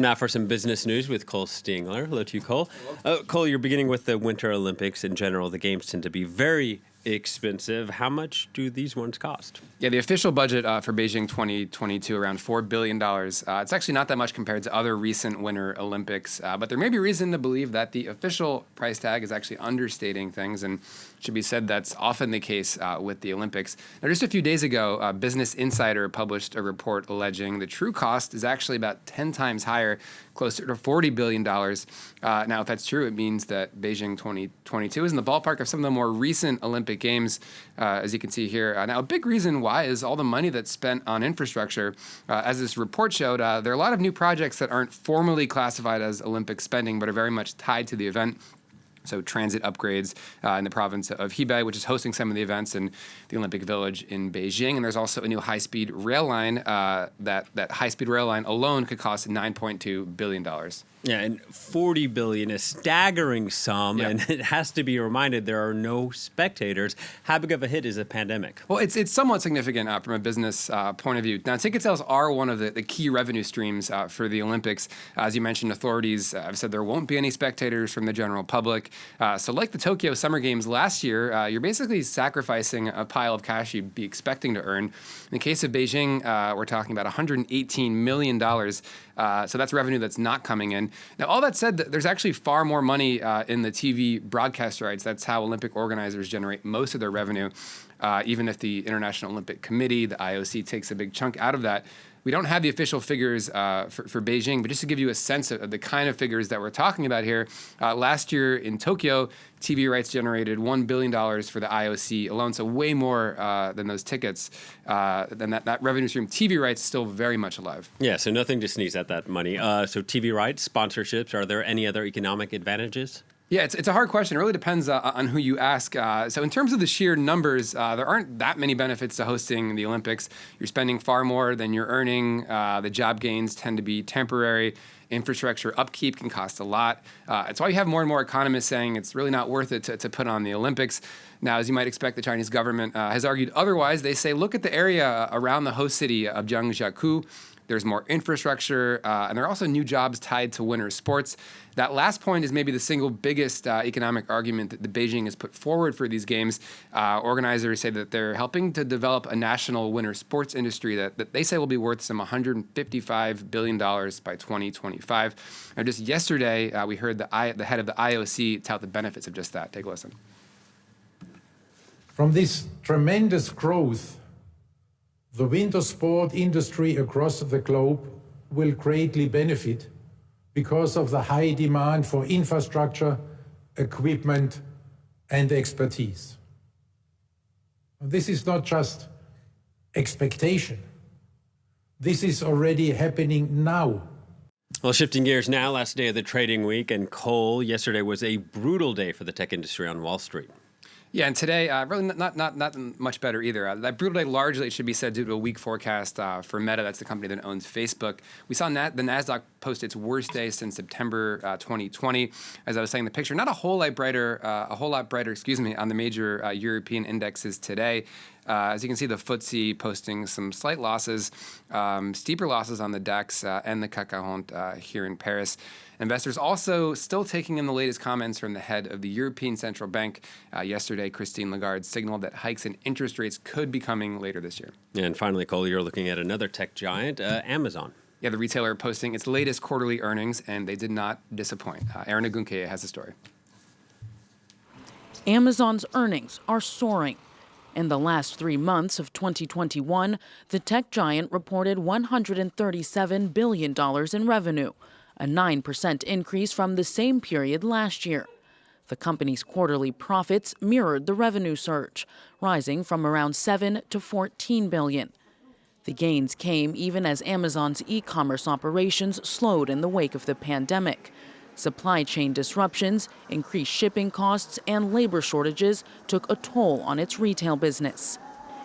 Now for some business news with Cole Stingler. Hello to you, Cole. Cole, you're beginning with the Winter Olympics in general. The games tend to be very expensive. How much do these ones cost? Yeah, the official budget for Beijing 2022, around $4 billion. It's actually not that much compared to other recent Winter Olympics, but there may be reason to believe that the official price tag is actually understating things, and it should be said that's often the case with the Olympics. Now, just a few days ago, Business Insider published a report alleging the true cost is actually about 10 times higher, closer to $40 billion. Now, if that's true, it means that Beijing 2022 is in the ballpark of some of the more recent Olympic Games, as you can see here. Now, a big reason why is all the money that's spent on infrastructure. As this report showed, there are a lot of new projects that aren't formally classified as Olympic spending, but are very much tied to the event. So transit upgrades in the province of Hebei, which is hosting some of the events in the Olympic Village in Beijing. And there's also a new high-speed rail line. That high-speed rail line alone could cost $9.2 billion. Yeah, and $40 billion, a staggering sum, Yep. and it has to be reminded there are no spectators. How big of a hit is a pandemic? Well, it's somewhat significant from a business point of view. Now, ticket sales are one of the key revenue streams for the Olympics. As you mentioned, authorities have said there won't be any spectators from the general public. So like the Tokyo Summer Games last year, you're basically sacrificing a pile of cash you'd be expecting to earn. In the case of Beijing, we're talking about $118 million. So that's revenue that's not coming in. Now, all that said, there's actually far more money in the TV broadcast rights. That's how Olympic organizers generate most of their revenue. Even if the International Olympic Committee, the IOC, takes a big chunk out of that. We don't have the official figures for Beijing, but just to give you a sense of the kind of figures that we're talking about here, last year in Tokyo, TV rights generated $1 billion for the IOC alone, so way more than those tickets. Then that revenue stream, TV rights, still very much alive. Yeah, so nothing to sneeze at that money. So TV rights, sponsorships, are there any other economic advantages? Yeah, it's a hard question. It really depends on who you ask. So in terms of the sheer numbers, there aren't that many benefits to hosting the Olympics. You're spending far more than you're earning. The job gains tend to be temporary. Infrastructure upkeep can cost a lot. It's why you have more and more economists saying it's really not worth it to put on the Olympics. Now, as you might expect, the Chinese government has argued otherwise. They say, look at the area around the host city of Zhangjiakou. There's more infrastructure, and there are also new jobs tied to winter sports. That last point is maybe the single biggest economic argument that Beijing has put forward for these games. Organizers say that they're helping to develop a national winter sports industry that they say will be worth some $155 billion by 2025. Now, just yesterday, we heard the head of the IOC tout the benefits of just that. Take a listen. From this tremendous growth, the winter sport industry across the globe will greatly benefit because of the high demand for infrastructure, equipment, and expertise. This is not just expectation. This is already happening now. Well, shifting gears now, last day of the trading week, and Cole, yesterday was a brutal day for the tech industry on Wall Street. Yeah, and today, really not much better either. That brutal day largely, it should be said, due to a weak forecast for Meta. That's the company that owns Facebook. We saw the NASDAQ post its worst day since September 2020. As I was saying in the picture, not a whole lot brighter, on the major European indexes today. As you can see, the FTSE posting some slight losses, steeper losses on the DAX and the CAC 40 here in Paris. Investors also still taking in the latest comments from the head of the European Central Bank. Yesterday, Christine Lagarde signaled that hikes in interest rates could be coming later this year. And finally, Cole, you're looking at another tech giant, Amazon. Yeah, the retailer posting its latest quarterly earnings, and they did not disappoint. Aaron Agunke has the story. Amazon's earnings are soaring. In the last 3 months of 2021, the tech giant reported $137 billion in revenue, a 9% increase from the same period last year. The company's quarterly profits mirrored the revenue surge, rising from around $7 to $14 billion. The gains came even as Amazon's e-commerce operations slowed in the wake of the pandemic. Supply chain disruptions, increased shipping costs, and labor shortages took a toll on its retail business.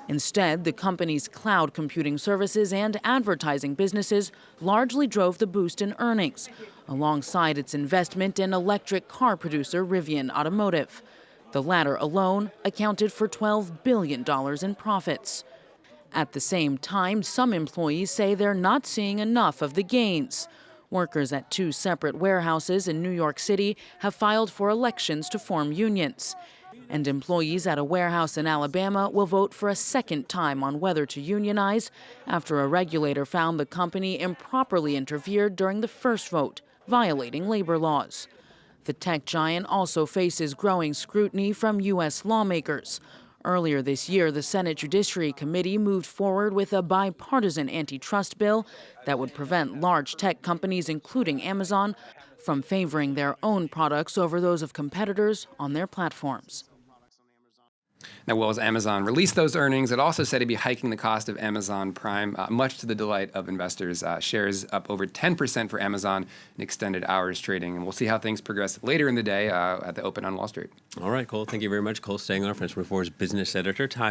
Instead, the company's cloud computing services and advertising businesses largely drove the boost in earnings, alongside its investment in electric car producer Rivian Automotive. The latter alone accounted for $12 billion in profits. At the same time, some employees say they're not seeing enough of the gains. Workers at 2 separate warehouses in New York City have filed for elections to form unions. And employees at a warehouse in Alabama will vote for a second time on whether to unionize after a regulator found the company improperly interfered during the first vote, violating labor laws. The tech giant also faces growing scrutiny from U.S. lawmakers. Earlier this year, the Senate Judiciary Committee moved forward with a bipartisan antitrust bill that would prevent large tech companies, including Amazon, from favoring their own products over those of competitors on their platforms. Now, well, as Amazon released those earnings, it also said to be hiking the cost of Amazon Prime, much to the delight of investors. Shares up over 10% for Amazon in extended hours trading. And we'll see how things progress later in the day at the open on Wall Street. All right, Cole. Thank you very much. Cole Stangler, Financial Report's business editor. Time